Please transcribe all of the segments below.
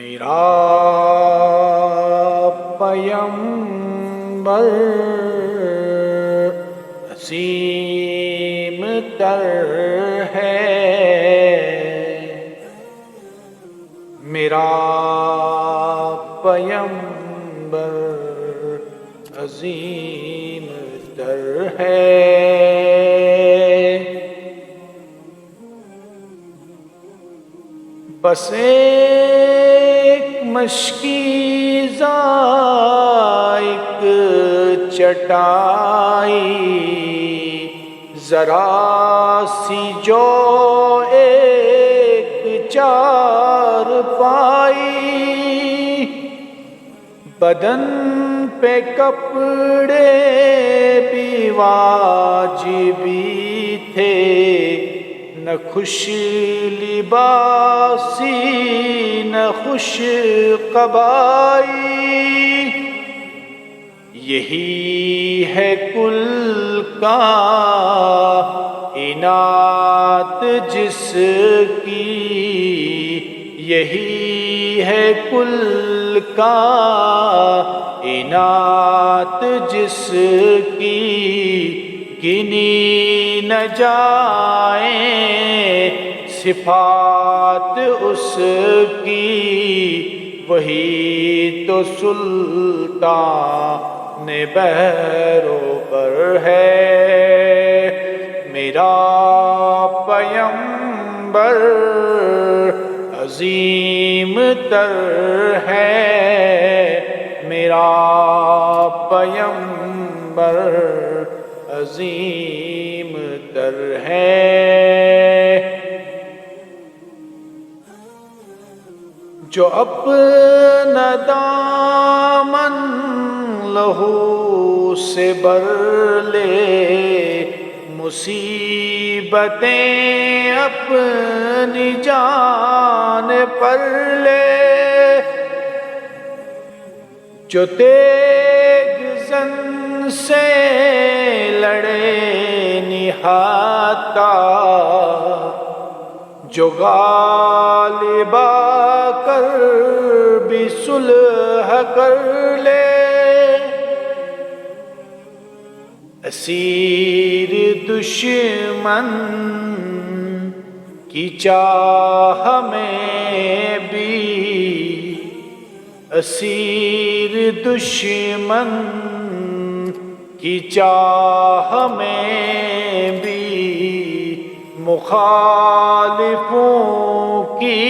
میرا پیمبر عظیم تر ہے، میرا پیمبر عظیم تر ہے۔ بس ایک مشکیزہ ایک چٹائی، ذرا سی جو ایک چار پائی، بدن پہ کپڑے بھی واجبی تھے، نہ خوش لباسی نہ خوش قبائی، یہی ہے کل کائنات جس کی، یہی ہے کل کائنات جس کی، گنی نہ جائیں صفات اس کی، وہی تو سلطان بحر و بر ہے۔ میرا پیمبر عظیم تر ہے، میرا پیمبر عظیم تر ہے۔ جو اپنا دامن لہو سے بر لے، مصیبتیں اپنی جان پر لے، جو تیغ زن سے لڑے نہاتا، جو غالب آ کر بھی صلح کر لے، اسیر دشمن کی چاہ میں بھی، اسیر دشمن کی چاہ میں بھی، مخالفوں کی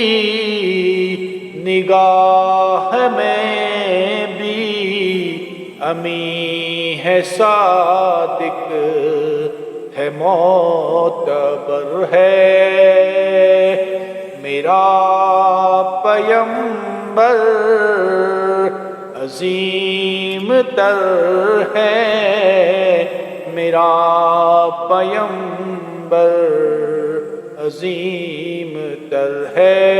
نگاہ میں بھی، امین ہے صادق ہے معتبر ہے۔ میرا پیمبر عظیم تر ہے، میرا پیمبر عظیم تر ہے۔